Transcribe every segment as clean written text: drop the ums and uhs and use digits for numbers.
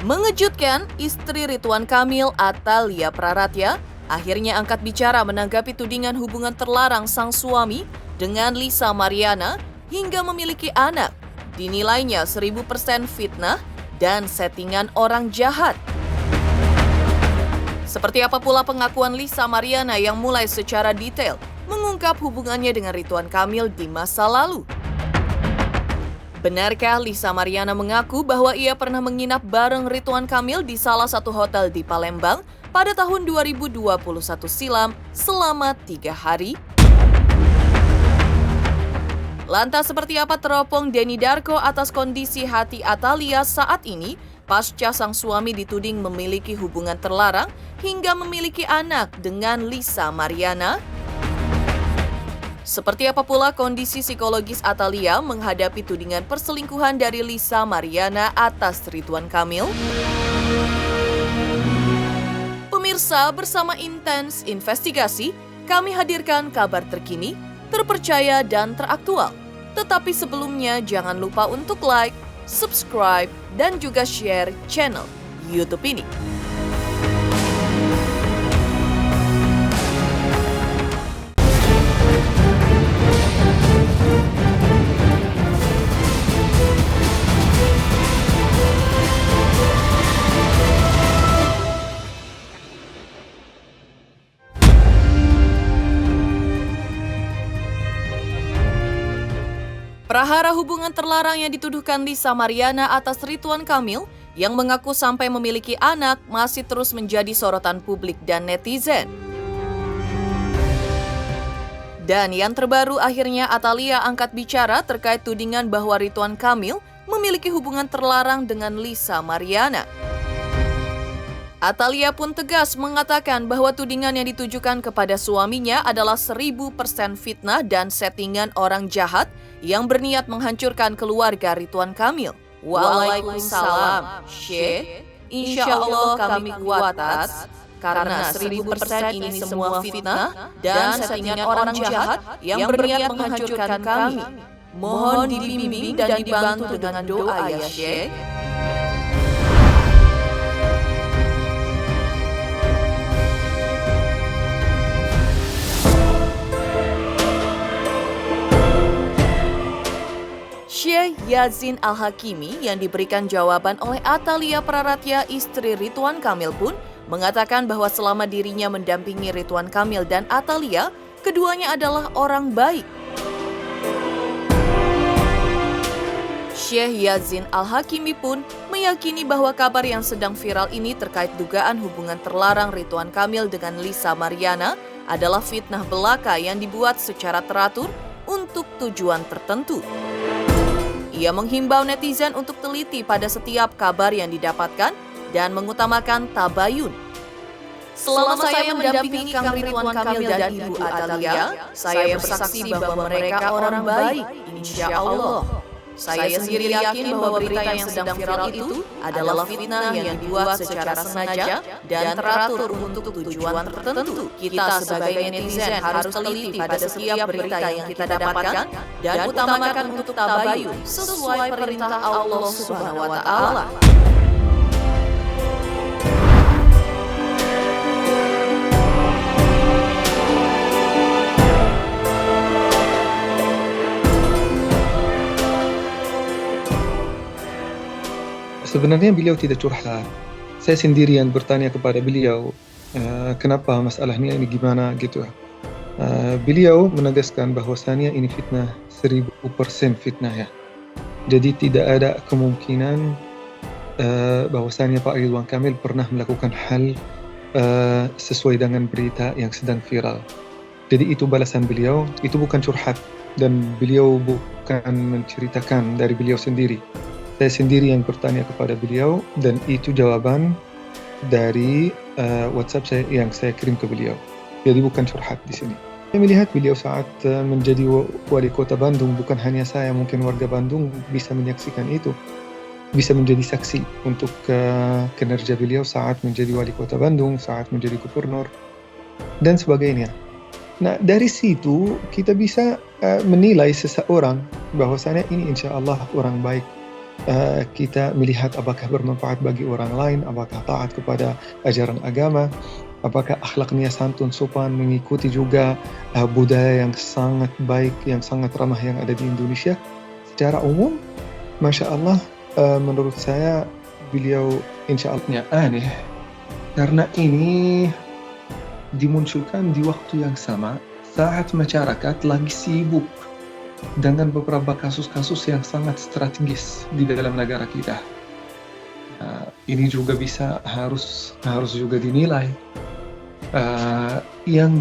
Mengejutkan, istri Ridwan Kamil, Atalia Praratya, akhirnya angkat bicara menanggapi tudingan hubungan terlarang sang suami dengan Lisa Mariana hingga memiliki anak. Dinilainya 1000% fitnah dan settingan orang jahat. Seperti apa pula pengakuan Lisa Mariana yang mulai secara detail mengungkap hubungannya dengan Ridwan Kamil di masa lalu. Benarkah Lisa Mariana mengaku bahwa ia pernah menginap bareng Ridwan Kamil di salah satu hotel di Palembang pada tahun 2021 silam selama 3 hari? Lantas seperti apa teropong Denny Darko atas kondisi hati Atalia saat ini pasca sang suami dituding memiliki hubungan terlarang hingga memiliki anak dengan Lisa Mariana? Seperti apa pula kondisi psikologis Atalia menghadapi tudingan perselingkuhan dari Lisa Mariana atas Ridwan Kamil? Pemirsa, bersama Intens Investigasi, kami hadirkan kabar terkini, terpercaya dan teraktual. Tetapi sebelumnya jangan lupa untuk like, subscribe, dan juga share channel YouTube ini. Prahara hubungan terlarang yang dituduhkan Lisa Mariana atas Ridwan Kamil yang mengaku sampai memiliki anak masih terus menjadi sorotan publik dan netizen. Dan yang terbaru akhirnya Atalia angkat bicara terkait tudingan bahwa Ridwan Kamil memiliki hubungan terlarang dengan Lisa Mariana. Atalia pun tegas mengatakan bahwa tudingan yang ditujukan kepada suaminya adalah 1000% fitnah dan settingan orang jahat yang berniat menghancurkan keluarga Ridwan Kamil. Waalaikumsalam, Syekh. Insya Allah kami kuatas, karena 1000% ini semua fitnah dan settingan orang jahat yang berniat menghancurkan kami. Mohon dibimbing dan dibantu dengan doa ya Syekh. Syekh Yazin Al-Hakimi yang diberikan jawaban oleh Atalia Praratya, istri Ridwan Kamil pun mengatakan bahwa selama dirinya mendampingi Ridwan Kamil dan Atalia, keduanya adalah orang baik. Syekh Yazin Al-Hakimi pun meyakini bahwa kabar yang sedang viral ini terkait dugaan hubungan terlarang Ridwan Kamil dengan Lisa Mariana adalah fitnah belaka yang dibuat secara teratur untuk tujuan tertentu. Ia menghimbau netizen untuk teliti pada setiap kabar yang didapatkan dan mengutamakan tabayun. Selama saya mendampingi Kang Ridwan Kamil dan Ibu Atalia, saya bersaksi bahwa mereka orang baik, insya Allah. Saya sendiri yakin bahwa berita yang sedang viral itu adalah fitnah yang dibuat secara sengaja dan teratur untuk tujuan tertentu. Kita sebagai netizen harus teliti pada setiap berita yang kita dapatkan dan utamakan untuk tabayun sesuai perintah Allah Subhanahu wa Ta'ala. Sebenarnya beliau tidak curhat. Saya sendirian bertanya kepada beliau, kenapa masalahnya ini gimana gitu. Beliau menegaskan bahwasannya ini fitnah, 1000% fitnah ya. Jadi tidak ada kemungkinan bahwasannya Pak Ridwan Kamil pernah melakukan hal sesuai dengan berita yang sedang viral. Jadi itu balasan beliau, itu bukan curhat dan beliau bukan menceritakan dari beliau sendiri. Saya sendiri yang bertanya kepada beliau dan itu jawaban dari WhatsApp saya yang saya kirim ke beliau. Jadi bukan curhat di sini. Saya melihat beliau saat menjadi wali kota Bandung, bukan hanya saya, mungkin warga Bandung bisa menyaksikan itu, bisa menjadi saksi untuk kinerja beliau saat menjadi wali kota Bandung, saat menjadi gubernur dan sebagainya. Nah dari situ kita bisa menilai seseorang bahwasanya ini insya Allah orang baik. kita melihat apakah bermanfaat bagi orang lain, apakah taat kepada ajaran agama, apakah akhlaknya santun sopan, mengikuti juga budaya yang sangat baik, yang sangat ramah yang ada di Indonesia. Secara umum, Masya Allah, menurut saya beliau insya Allahnya aneh, karena ini dimunculkan di waktu yang sama saat masyarakat lagi sibuk dengan beberapa kasus-kasus yang sangat strategis di dalam negara kita. Ini juga harus juga dinilai. Yang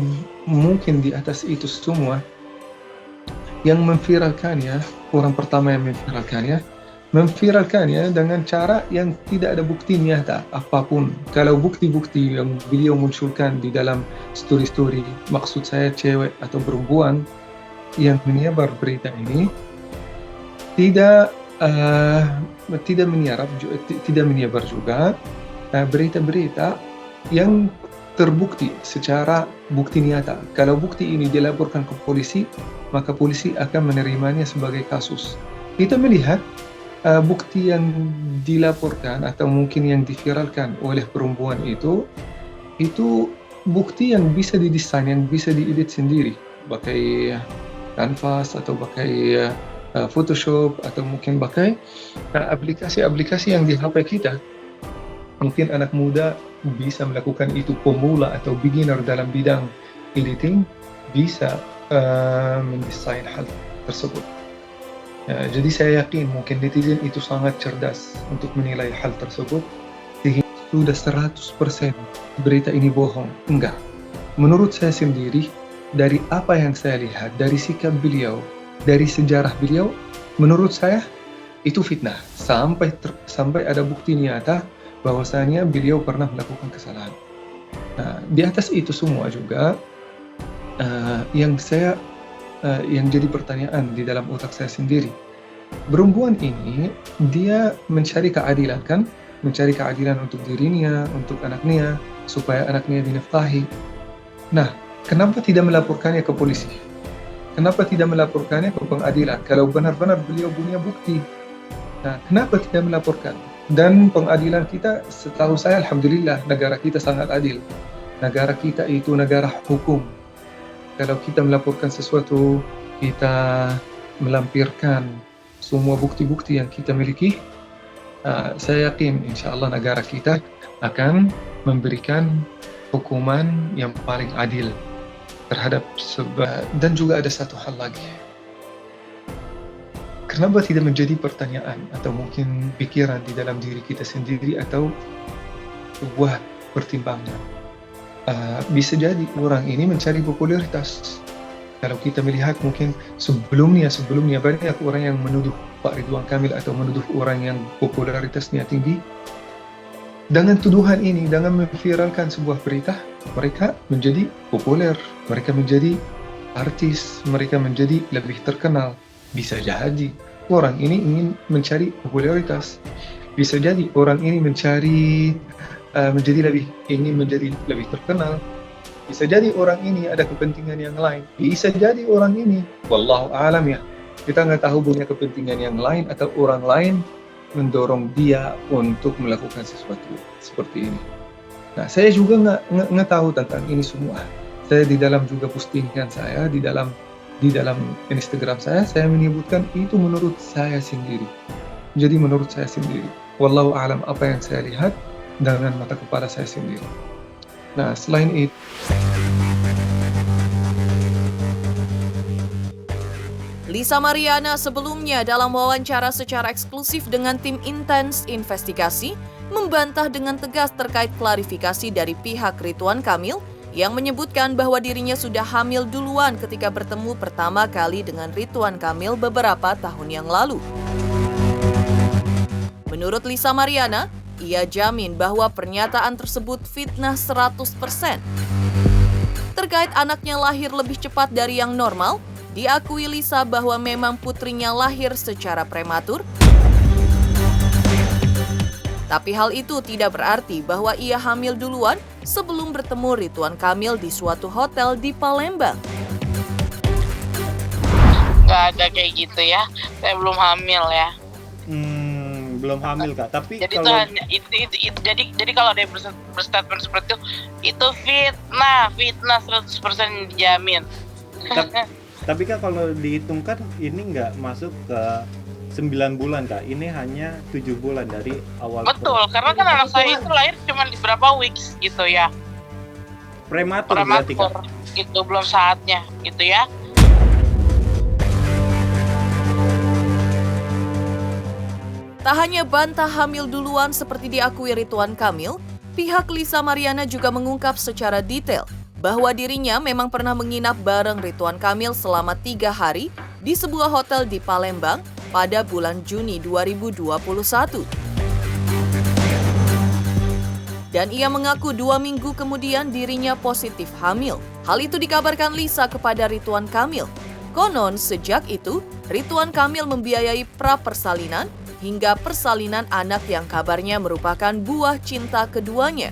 mungkin di atas itu semua, yang memviralkannya, orang pertama yang memviralkannya dengan cara yang tidak ada bukti nyata apapun. Kalau bukti-bukti yang beliau munculkan di dalam story-story, maksud saya cewek atau perempuan yang menyebar berita ini tidak menyebar juga berita-berita yang terbukti secara bukti nyata. Kalau bukti ini dilaporkan ke polisi, maka polisi akan menerimanya sebagai kasus. Kita melihat bukti yang dilaporkan atau mungkin yang diviralkan oleh perempuan itu bukti yang bisa didesain, yang bisa diedit sendiri, pakai Canvas atau pakai Photoshop atau mungkin pakai aplikasi-aplikasi yang di HP kita. Mungkin anak muda bisa melakukan itu, pemula atau beginner dalam bidang editing bisa mendesain hal tersebut. Jadi saya yakin mungkin netizen itu sangat cerdas untuk menilai hal tersebut, sehingga sudah 100% berita ini bohong. Enggak. Menurut saya sendiri, dari apa yang saya lihat, dari sikap beliau, dari sejarah beliau, menurut saya itu fitnah. Sampai ada bukti nyata bahwasanya beliau pernah melakukan kesalahan. Nah, di atas itu semua juga, yang jadi pertanyaan di dalam otak saya sendiri, perempuan ini dia mencari keadilan kan? Mencari keadilan untuk dirinya, untuk anaknya, supaya anaknya dinafkahi. Nah, kenapa tidak melaporkannya ke polisi? Kenapa tidak melaporkannya ke pengadilan? Kalau benar-benar beliau punya bukti. Nah, kenapa tidak melaporkan? Dan pengadilan kita, setahu saya, alhamdulillah, negara kita sangat adil. Negara kita itu negara hukum. Kalau kita melaporkan sesuatu, kita melampirkan semua bukti-bukti yang kita miliki, saya yakin insya Allah negara kita akan memberikan hukuman yang paling adil terhadap dan juga ada satu hal lagi. Kenapa tidak menjadi pertanyaan atau mungkin pikiran di dalam diri kita sendiri atau sebuah pertimbangan? Bisa jadi orang ini mencari popularitas. Kalau kita melihat mungkin sebelumnya banyak orang yang menuduh Pak Ridwan Kamil atau menuduh orang yang popularitasnya tinggi. Dengan tuduhan ini, dengan memviralkan sebuah berita, mereka menjadi populer, mereka menjadi artis, mereka menjadi lebih terkenal. Bisa jadi orang ini ingin mencari popularitas. Bisa jadi orang ini ingin menjadi lebih terkenal. Bisa jadi orang ini ada kepentingan yang lain. Bisa jadi orang ini, wallahu a'lam ya, kita nggak tahu punya kepentingan yang lain atau orang lain mendorong dia untuk melakukan sesuatu seperti ini. Nah, saya juga nggak tahu tentang ini semua. Saya di dalam juga postingan saya di dalam Instagram saya menyebutkan itu menurut saya sendiri. Jadi menurut saya sendiri, wallahu a'lam, apa yang saya lihat dengan mata kepala saya sendiri. Nah, selain itu, Lisa Mariana sebelumnya dalam wawancara secara eksklusif dengan tim Intens Investigasi membantah dengan tegas terkait klarifikasi dari pihak Ridwan Kamil yang menyebutkan bahwa dirinya sudah hamil duluan ketika bertemu pertama kali dengan Ridwan Kamil beberapa tahun yang lalu. Menurut Lisa Mariana, ia jamin bahwa pernyataan tersebut fitnah 100%. Terkait anaknya lahir lebih cepat dari yang normal, diakui Lisa bahwa memang putrinya lahir secara prematur. Tapi hal itu tidak berarti bahwa ia hamil duluan sebelum bertemu Ridwan Kamil di suatu hotel di Palembang. Nggak ada kayak gitu ya, saya belum hamil ya. belum hamil Kak. Tapi Jadi itu kalau hanya jadi kalau ada yang berstatement seperti itu fitnah 100% dijamin. tapi Kak kalau dihitungkan ini nggak masuk ke 9 bulan Kak. Ini hanya 7 bulan dari awal. Betul, karena kan anak saya itu lahir cuma di berapa weeks gitu ya. Prematur berarti Kak. Gitu, belum saatnya gitu ya. Tak hanya bantah hamil duluan seperti diakui Ridwan Kamil, pihak Lisa Mariana juga mengungkap secara detail bahwa dirinya memang pernah menginap bareng Ridwan Kamil selama 3 hari di sebuah hotel di Palembang pada bulan Juni 2021. Dan ia mengaku 2 minggu kemudian dirinya positif hamil. Hal itu dikabarkan Lisa kepada Ridwan Kamil. Konon sejak itu, Ridwan Kamil membiayai pra-persalinan hingga persalinan anak yang kabarnya merupakan buah cinta keduanya.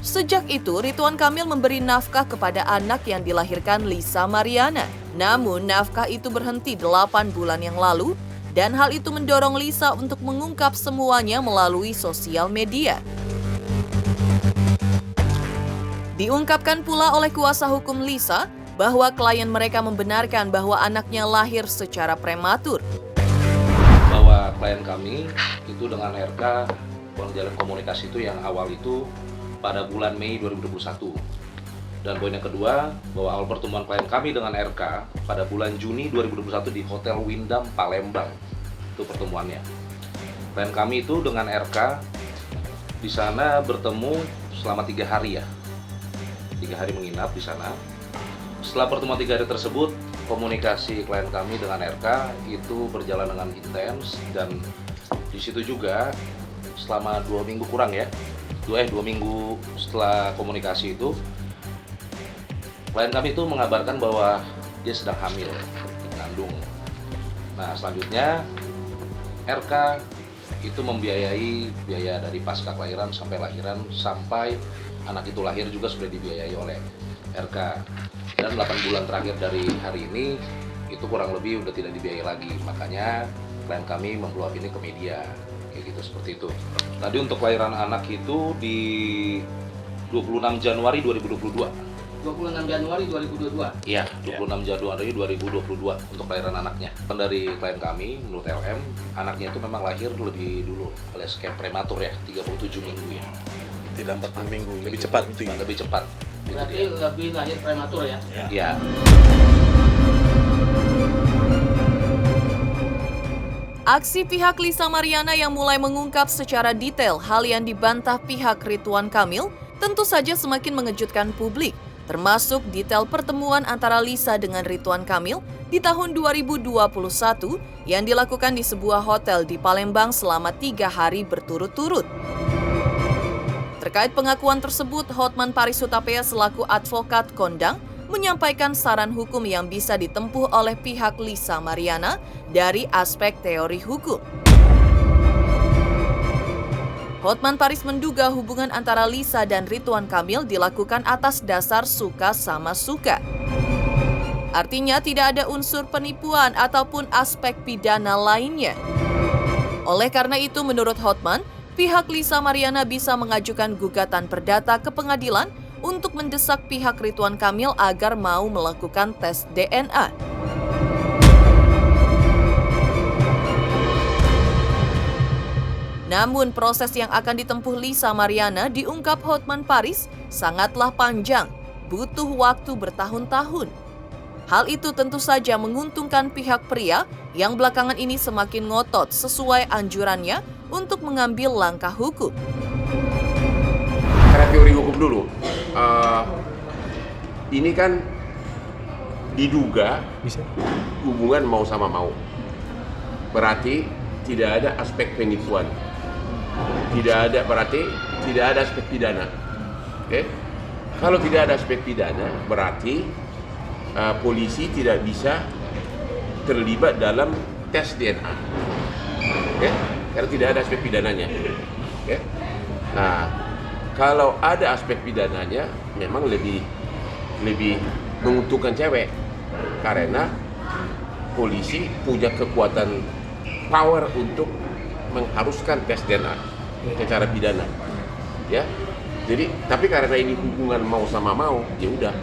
Sejak itu, Ridwan Kamil memberi nafkah kepada anak yang dilahirkan Lisa Mariana. Namun, nafkah itu berhenti 8 bulan yang lalu, dan hal itu mendorong Lisa untuk mengungkap semuanya melalui sosial media. Diungkapkan pula oleh kuasa hukum Lisa bahwa klien mereka membenarkan bahwa anaknya lahir secara prematur. Bahwa klien kami itu dengan RK menjalin komunikasi itu yang awal itu pada bulan Mei 2021. Dan poin yang kedua, bahwa awal pertemuan klien kami dengan RK pada bulan Juni 2021 di Hotel Windam Palembang. Itu pertemuannya. Klien kami itu dengan RK di sana bertemu selama 3 hari ya. 3 hari menginap di sana. Setelah pertemuan 3 hari tersebut, komunikasi klien kami dengan RK itu berjalan dengan intens, dan di situ juga selama 2 minggu kurang ya, 2 minggu setelah komunikasi itu, klien kami itu mengabarkan bahwa dia sedang hamil, mengandung. Nah selanjutnya RK itu membiayai biaya dari pasca kelahiran sampai lahiran, sampai anak itu lahir juga sudah dibiayai oleh RK. Dan 8 bulan terakhir dari hari ini itu kurang lebih udah tidak dibiayai lagi. Makanya klien kami meluap ini ke media, kayak gitu, seperti itu. Tadi untuk kelahiran anak itu di 26 Januari 2022. 26 Januari 2022? Iya, 26 Januari 2022 untuk kelahiran anaknya. Dari klien kami, menurut LM, anaknya itu memang lahir lebih dulu, alias kayak prematur ya, 37 minggu ya. Tidak 40 minggu, lebih cepat itu ya? Lebih cepat. Berarti lebih lahir prematur ya? Iya. Aksi pihak Lisa Mariana yang mulai mengungkap secara detail hal yang dibantah pihak Ridwan Kamil tentu saja semakin mengejutkan publik, termasuk detail pertemuan antara Lisa dengan Ridwan Kamil di tahun 2021 yang dilakukan di sebuah hotel di Palembang selama 3 hari berturut-turut. Terkait pengakuan tersebut, Hotman Paris Hutapea selaku advokat kondang menyampaikan saran hukum yang bisa ditempuh oleh pihak Lisa Mariana dari aspek teori hukum. Hotman Paris menduga hubungan antara Lisa dan Ridwan Kamil dilakukan atas dasar suka sama suka. Artinya tidak ada unsur penipuan ataupun aspek pidana lainnya. Oleh karena itu, menurut Hotman, pihak Lisa Mariana bisa mengajukan gugatan perdata ke pengadilan untuk mendesak pihak Ridwan Kamil agar mau melakukan tes DNA. Namun proses yang akan ditempuh Lisa Mariana diungkap Hotman Paris sangatlah panjang, butuh waktu bertahun-tahun. Hal itu tentu saja menguntungkan pihak pria yang belakangan ini semakin ngotot sesuai anjurannya untuk mengambil langkah hukum. Karena teori hukum dulu, ini kan diduga hubungan mau sama mau, berarti tidak ada aspek penipuan, berarti tidak ada aspek pidana. Oke? Kalau tidak ada aspek pidana, berarti polisi tidak bisa terlibat dalam tes DNA. Oke? Karena tidak ada aspek pidananya. Oke? Nah, kalau ada aspek pidananya, memang lebih menguntungkan cewek, karena polisi punya kekuatan power untuk mengharuskan tes DNA secara pidana, ya. Jadi, tapi karena ini hubungan mau sama mau, ya udah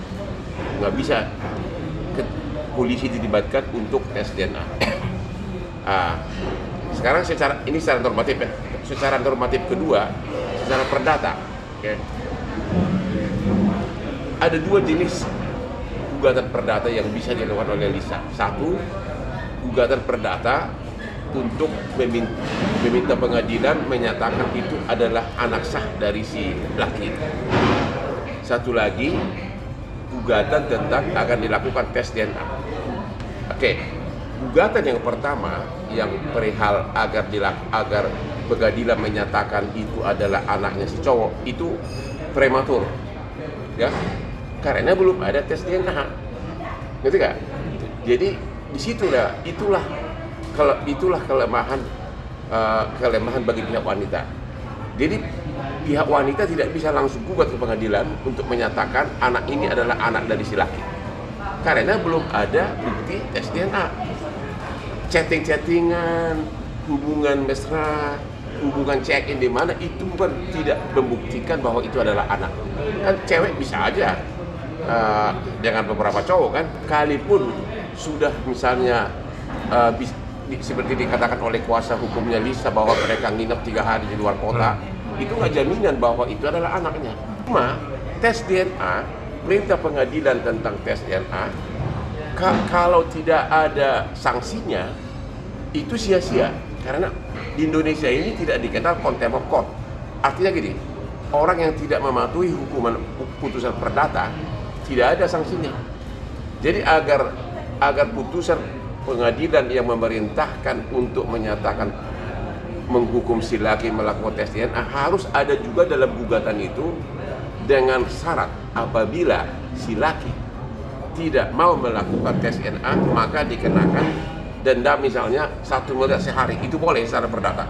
nggak bisa polisi dilibatkan untuk tes DNA. Sekarang secara normatif ya. Secara normatif kedua, secara perdata, okay. Ada dua jenis gugatan perdata yang bisa dilakukan oleh Lisa. Satu, gugatan perdata untuk meminta pengadilan menyatakan itu adalah anak sah dari si laki. Satu lagi, gugatan tentang akan dilakukan tes DNA. Oke, gugatan yang pertama yang perihal agar pengadilan menyatakan itu adalah anaknya si cowok itu prematur, ya, karena belum ada tes DNA, ngerti gak? Jadi itulah kelemahan bagi pihak wanita. Jadi pihak wanita tidak bisa langsung gugat ke pengadilan untuk menyatakan anak ini adalah anak dari si laki, karena belum ada bukti tes DNA. Chatting-chattingan, hubungan mesra, hubungan check-in di mana itu pun tidak membuktikan bahwa itu adalah anak. Kan cewek bisa aja dengan beberapa cowok kan, kalipun sudah misalnya seperti dikatakan oleh kuasa hukumnya Lisa bahwa mereka nginep 3 hari di luar kota, itu nggak jaminan bahwa itu adalah anaknya. Cuma tes DNA, perintah pengadilan tentang tes DNA, kalau tidak ada sanksinya itu sia-sia, karena di Indonesia ini tidak dikenal contempt of court. Artinya gini, orang yang tidak mematuhi hukuman putusan perdata tidak ada sanksinya. Jadi agar putusan pengadilan yang memerintahkan untuk menyatakan menghukum si laki melakukan tes DNA harus ada juga dalam gugatan itu dengan syarat apabila si laki tidak mau melakukan tes DNA maka dikenakan denda misalnya 1 miliar sehari, itu boleh secara perdata.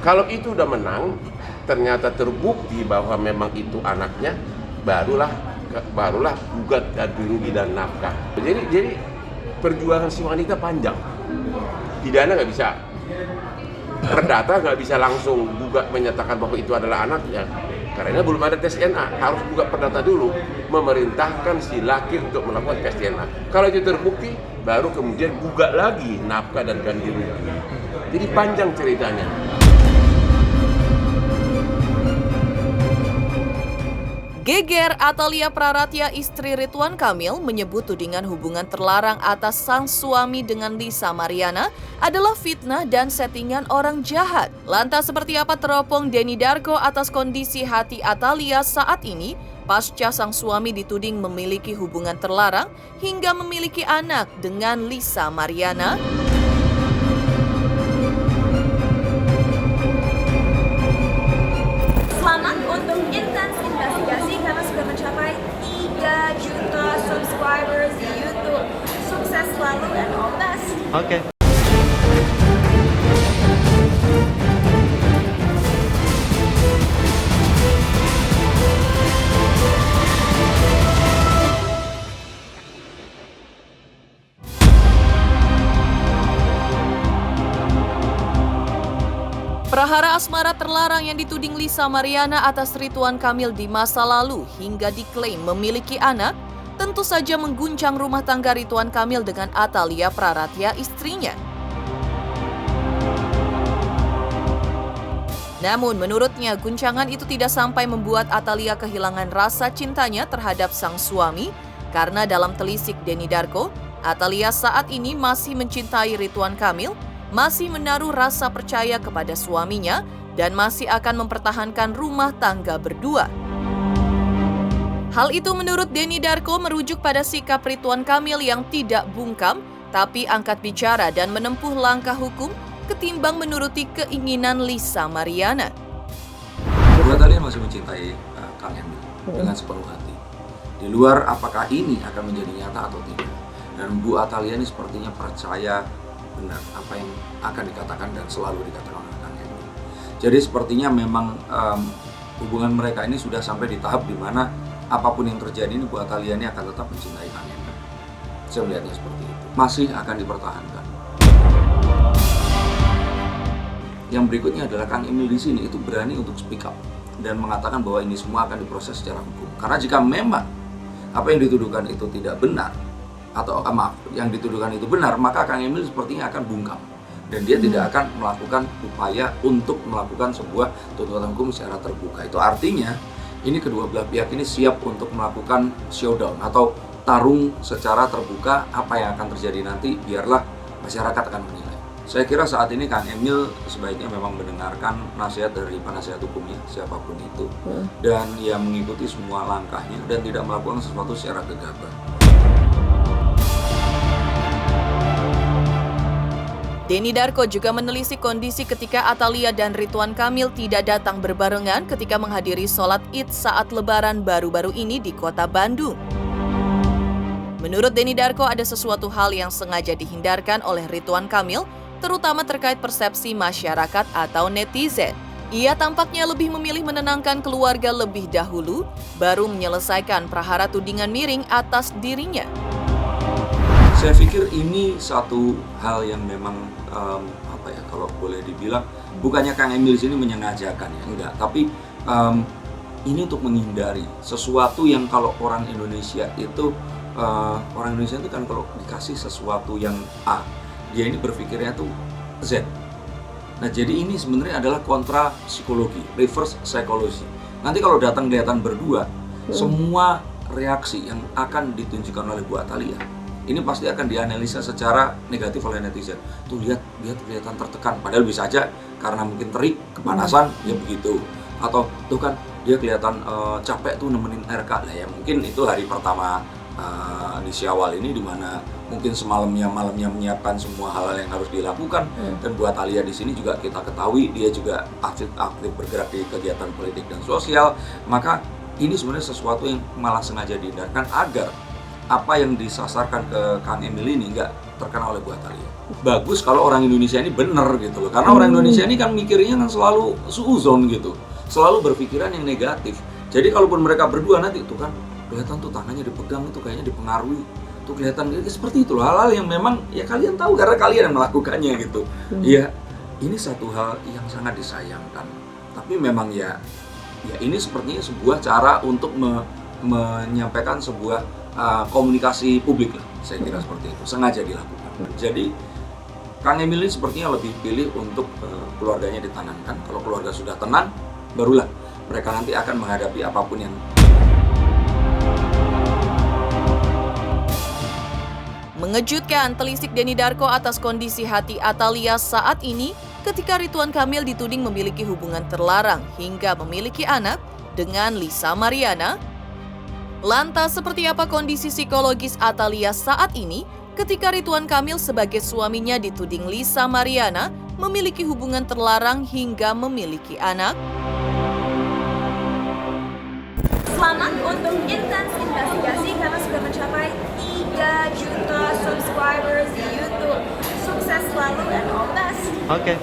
Kalau itu udah menang, ternyata terbukti bahwa memang itu anaknya, barulah gugat ganti rugi dan nafkah. Jadi perjuangan si wanita panjang. Pidana nggak bisa, perdata nggak bisa langsung gugat menyatakan bahwa itu adalah anaknya, karena belum ada tes DNA. Harus gugat perdata dulu, memerintahkan si laki untuk melakukan tes DNA. Kalau itu terbukti, baru kemudian gugat lagi nafkah dan ganti rugi. Jadi panjang ceritanya. Geger, Atalia Praratya, istri Ridwan Kamil, menyebut tudingan hubungan terlarang atas sang suami dengan Lisa Mariana adalah fitnah dan settingan orang jahat. Lantas seperti apa teropong Denny Darko atas kondisi hati Atalia saat ini pasca sang suami dituding memiliki hubungan terlarang hingga memiliki anak dengan Lisa Mariana? Selamat untuk Intens Investigasi karena sudah mencapai 3 juta subscribers di YouTube. Sukses selalu dan all the best. Oke. Prahara asmara terlarang yang dituding Lisa Mariana atas Ridwan Kamil di masa lalu hingga diklaim memiliki anak tentu saja mengguncang rumah tangga Ridwan Kamil dengan Atalia Praratya, istrinya. Namun menurutnya guncangan itu tidak sampai membuat Atalia kehilangan rasa cintanya terhadap sang suami karena dalam telisik Denny Darko, Atalia saat ini masih mencintai Ridwan Kamil, masih menaruh rasa percaya kepada suaminya, dan masih akan mempertahankan rumah tangga berdua. Hal itu menurut Denny Darko merujuk pada sikap Ridwan Kamil yang tidak bungkam, tapi angkat bicara dan menempuh langkah hukum ketimbang menuruti keinginan Lisa Mariana. Berdua kalian masih mencintai kalian dengan sepenuh hati. Di luar apakah ini akan menjadi nyata atau tidak. Dan Bu Atalia ini sepertinya percaya benar apa yang akan dikatakan dan selalu dikatakan oleh Kang Hendy. Jadi sepertinya memang hubungan mereka ini sudah sampai di tahap di mana apapun yang terjadi ini Bu Atalia ini akan tetap mencintai Kang Hendy. Saya melihatnya seperti itu. Masih akan dipertahankan. yang berikutnya adalah Kang Emil di sini itu berani untuk speak up dan mengatakan bahwa ini semua akan diproses secara hukum. Karena jika memang apa yang dituduhkan itu tidak benar, atau maaf, yang dituduhkan itu benar, maka Kang Emil sepertinya akan bungkam dan dia tidak akan melakukan upaya untuk melakukan sebuah tuntutan hukum secara terbuka. Itu artinya ini kedua belah pihak ini siap untuk melakukan showdown atau tarung secara terbuka. Apa yang akan terjadi nanti biarlah masyarakat akan menilai. Saya kira saat ini Kang Emil sebaiknya memang mendengarkan nasihat dari penasihat hukumnya siapapun itu dan ya mengikuti semua langkahnya dan tidak melakukan sesuatu secara gegabah. Denny Darko juga menelisik kondisi ketika Atalia dan Ridwan Kamil tidak datang berbarengan ketika menghadiri sholat Id saat Lebaran baru-baru ini di kota Bandung. Menurut Denny Darko ada sesuatu hal yang sengaja dihindarkan oleh Ridwan Kamil, terutama terkait persepsi masyarakat atau netizen. Ia tampaknya lebih memilih menenangkan keluarga lebih dahulu, baru menyelesaikan prahara tudingan miring atas dirinya. Saya pikir ini satu hal yang memang kalau boleh dibilang bukannya Kang Emil sini menyengajakan ya, enggak, tapi ini untuk menghindari sesuatu yang kalau orang Indonesia itu kan kalau dikasih sesuatu yang A, dia ini berpikirnya tuh Z. Nah, jadi ini sebenarnya adalah kontra psikologi, reverse psychology. Nanti kalau datang kelihatan berdua, semua reaksi yang akan ditunjukkan oleh Bu Atalia ini pasti akan dianalisa secara negatif oleh netizen. Tuh lihat, dia kelihatan tertekan, padahal bisa aja karena mungkin terik, kepanasan, ya begitu. Atau tuh kan dia kelihatan capek tuh nemenin RK lah ya. Mungkin itu hari pertama di Syawal ini dimana mungkin malamnya menyiapkan semua hal-hal yang harus dilakukan. Dan buat Alia di sini juga kita ketahui dia juga aktif bergerak di kegiatan politik dan sosial. Maka ini sebenarnya sesuatu yang malah sengaja dihindarkan agar apa yang disasarkan ke Kang Emil ini nggak terkena oleh Bu Atalia. Bagus kalau orang Indonesia ini bener gitu loh, karena orang Indonesia ini kan mikirnya kan selalu suuzon gitu, selalu berpikiran yang negatif. Jadi kalaupun mereka berdua nanti itu kan kelihatan tuh tangannya dipegang, itu kayaknya dipengaruhi, tuh kelihatan seperti itu loh, hal-hal yang memang ya kalian tahu karena kalian yang melakukannya gitu. Ya ini satu hal yang sangat disayangkan, tapi memang ya ini sepertinya sebuah cara untuk menyampaikan sebuah komunikasi publik lah, saya kira seperti itu, sengaja dilakukan. Jadi Kang Emil ini sepertinya lebih pilih untuk keluarganya ditenangkan. Kalau keluarga sudah tenang, barulah mereka nanti akan menghadapi apapun yang. Mengejutkan telisik Denny Darko atas kondisi hati Atalia saat ini ketika Ridwan Kamil dituding memiliki hubungan terlarang hingga memiliki anak dengan Lisa Mariana. Lantas seperti apa kondisi psikologis Atalia saat ini ketika Ridwan Kamil sebagai suaminya dituding Lisa Mariana memiliki hubungan terlarang hingga memiliki anak? Selamat untuk Intens Investigasi karena sudah mencapai 3 juta subscribers di YouTube. Sukses selalu and all the best. Oke.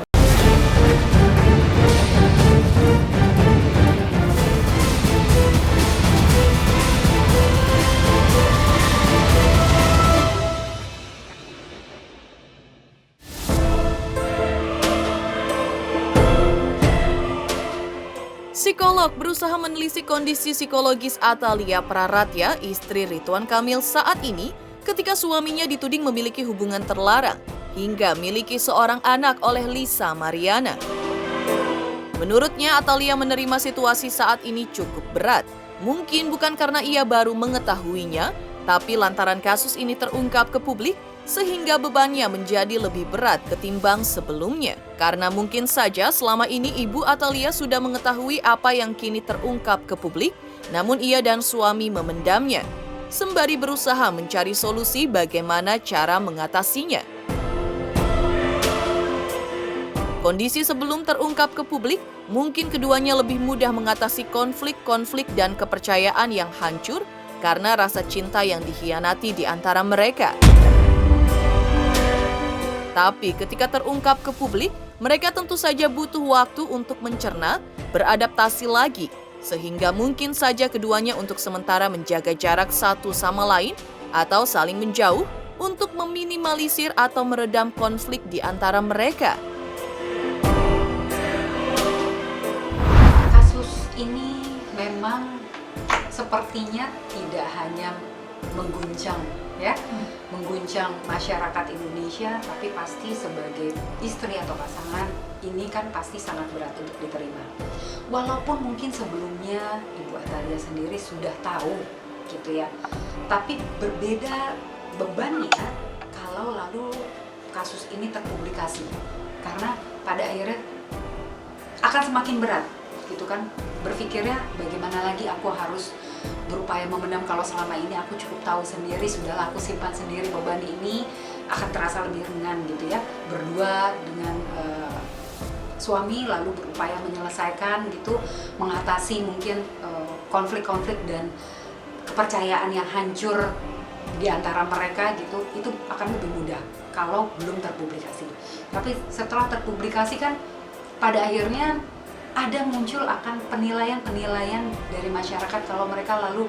Psikolog berusaha menelisik kondisi psikologis Atalia Praratya, istri Ridwan Kamil saat ini ketika suaminya dituding memiliki hubungan terlarang hingga miliki seorang anak oleh Lisa Mariana. Menurutnya Atalia menerima situasi saat ini cukup berat. Mungkin bukan karena ia baru mengetahuinya, tapi lantaran kasus ini terungkap ke publik sehingga bebannya menjadi lebih berat ketimbang sebelumnya. Karena mungkin saja selama ini Ibu Atalia sudah mengetahui apa yang kini terungkap ke publik, namun ia dan suami memendamnya, sembari berusaha mencari solusi bagaimana cara mengatasinya. Kondisi sebelum terungkap ke publik, mungkin keduanya lebih mudah mengatasi konflik-konflik dan kepercayaan yang hancur karena rasa cinta yang dikhianati di antara mereka. Tapi ketika terungkap ke publik, mereka tentu saja butuh waktu untuk mencerna, beradaptasi lagi, sehingga mungkin saja keduanya untuk sementara menjaga jarak satu sama lain atau saling menjauh untuk meminimalisir atau meredam konflik di antara mereka. ini memang sepertinya tidak hanya mengguncang masyarakat Indonesia, tapi pasti sebagai istri atau pasangan ini kan pasti sangat berat untuk diterima. Walaupun mungkin sebelumnya Ibu Atalia sendiri sudah tahu gitu ya, tapi berbeda bebannya kalau lalu kasus ini terpublikasi, karena pada akhirnya akan semakin berat gitu kan, berpikirnya bagaimana lagi aku harus berupaya memendam kalau selama ini aku cukup tahu sendiri, sudahlah aku simpan sendiri, beban ini akan terasa lebih ringan gitu ya. Berdua dengan suami lalu berupaya menyelesaikan gitu, mengatasi mungkin konflik-konflik dan kepercayaan yang hancur di antara mereka gitu, itu akan lebih mudah kalau belum terpublikasi. Tapi setelah terpublikasi kan pada akhirnya ada muncul akan penilaian-penilaian dari masyarakat kalau mereka lalu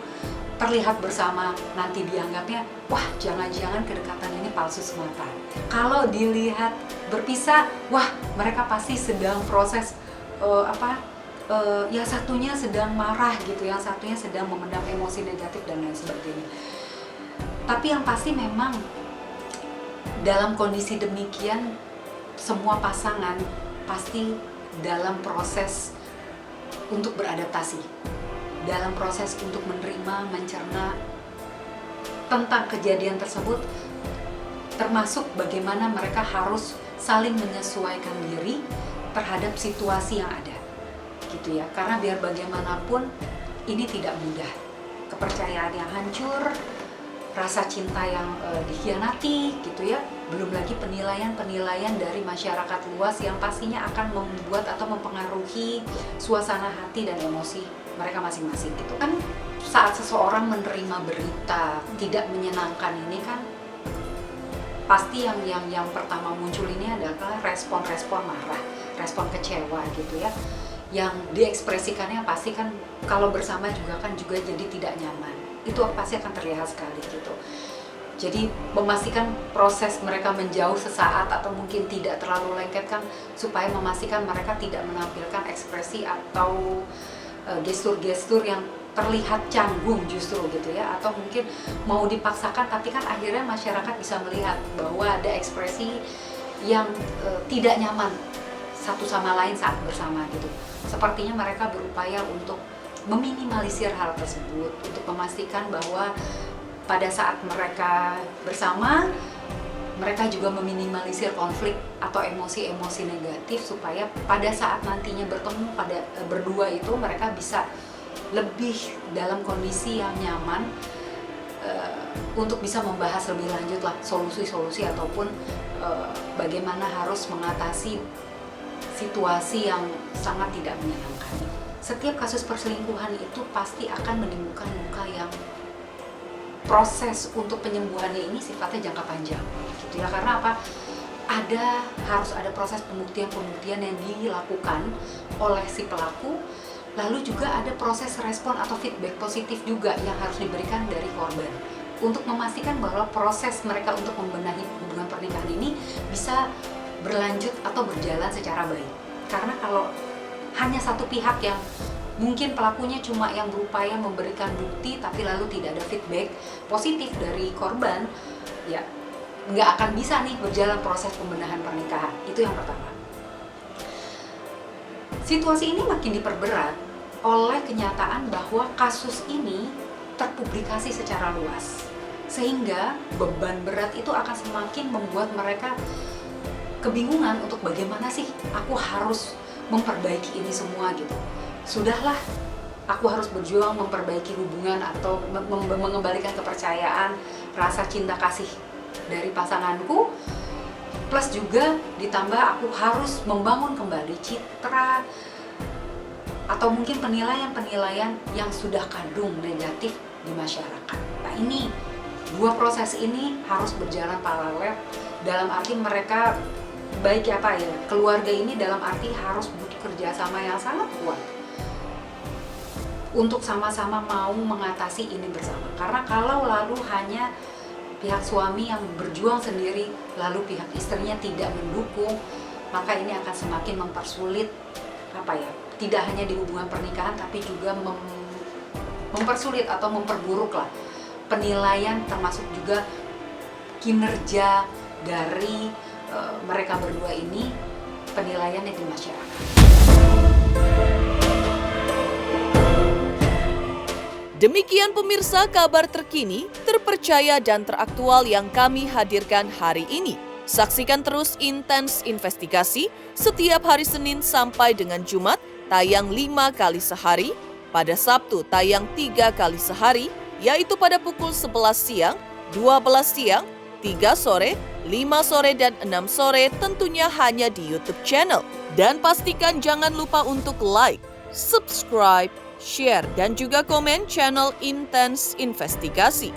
terlihat bersama, nanti dianggapnya wah jangan-jangan kedekatan ini palsu semata. Kalau dilihat berpisah, wah mereka pasti sedang proses yang satunya sedang marah gitu, yang satunya sedang memendam emosi negatif dan lain sebagainya. Tapi yang pasti memang dalam kondisi demikian semua pasangan pasti dalam proses untuk beradaptasi, dalam proses untuk menerima, mencerna tentang kejadian tersebut, termasuk bagaimana mereka harus saling menyesuaikan diri terhadap situasi yang ada gitu ya. Karena biar bagaimanapun ini tidak mudah, kepercayaan yang hancur, rasa cinta yang dikhianati gitu ya, belum lagi penilaian-penilaian dari masyarakat luas yang pastinya akan membuat atau mempengaruhi suasana hati dan emosi mereka masing-masing gitu kan. Saat seseorang menerima berita tidak menyenangkan ini kan pasti yang pertama muncul ini adalah respon-respon marah, respon kecewa gitu ya, yang diekspresikannya pasti kan kalau bersama juga jadi tidak nyaman. Itu pasti akan terlihat sekali gitu. Jadi memastikan proses mereka menjauh sesaat atau mungkin tidak terlalu lengket kan, supaya memastikan mereka tidak menampilkan ekspresi atau gestur-gestur yang terlihat canggung justru gitu ya, atau mungkin mau dipaksakan tapi kan akhirnya masyarakat bisa melihat bahwa ada ekspresi yang tidak nyaman satu sama lain saat bersama gitu. Sepertinya mereka berupaya untuk meminimalisir hal tersebut, untuk memastikan bahwa pada saat mereka bersama, mereka juga meminimalisir konflik atau emosi-emosi negatif, supaya pada saat nantinya bertemu pada berdua itu mereka bisa lebih dalam kondisi yang nyaman untuk bisa membahas lebih lanjut lah solusi-solusi ataupun bagaimana harus mengatasi situasi yang sangat tidak menyenangkan. Setiap kasus perselingkuhan itu pasti akan menimbulkan luka yang proses untuk penyembuhannya ini sifatnya jangka panjang gitu ya. Karena apa? Harus ada proses pembuktian yang dilakukan oleh si pelaku, lalu juga ada proses respon atau feedback positif juga yang harus diberikan dari korban untuk memastikan bahwa proses mereka untuk membenahi hubungan pernikahan ini bisa berlanjut atau berjalan secara baik. Karena kalau hanya satu pihak yang mungkin pelakunya cuma yang berupaya memberikan bukti tapi lalu tidak ada feedback positif dari korban, ya nggak akan bisa nih berjalan proses pembenahan pernikahan. Itu yang pertama. Situasi ini makin diperberat oleh kenyataan bahwa kasus ini terpublikasi secara luas, sehingga beban berat itu akan semakin membuat mereka kebingungan untuk bagaimana sih aku harus memperbaiki ini semua gitu. Sudahlah, aku harus berjuang memperbaiki hubungan atau mengembalikan kepercayaan, rasa cinta kasih dari pasanganku, plus juga ditambah aku harus membangun kembali citra atau mungkin penilaian-penilaian yang sudah kadung negatif di masyarakat. Nah ini, dua proses ini harus berjalan paralel, dalam arti mereka baik keluarga ini dalam arti harus butuh kerjasama yang sangat kuat untuk sama-sama mau mengatasi ini bersama. Karena kalau lalu hanya pihak suami yang berjuang sendiri lalu pihak istrinya tidak mendukung, maka ini akan semakin mempersulit tidak hanya di hubungan pernikahan tapi juga mempersulit atau memperburuk lah penilaian termasuk juga kinerja dari mereka berdua ini, penilaiannya di masyarakat. Demikian pemirsa kabar terkini, terpercaya dan teraktual yang kami hadirkan hari ini. Saksikan terus Intens Investigasi setiap hari Senin sampai dengan Jumat tayang 5 kali sehari, pada Sabtu tayang 3 kali sehari, yaitu pada pukul 11 siang, 12 siang, 3 sore, 5 sore, dan 6 sore tentunya hanya di YouTube channel. Dan pastikan jangan lupa untuk like, subscribe, share, dan juga komen channel Intens Investigasi.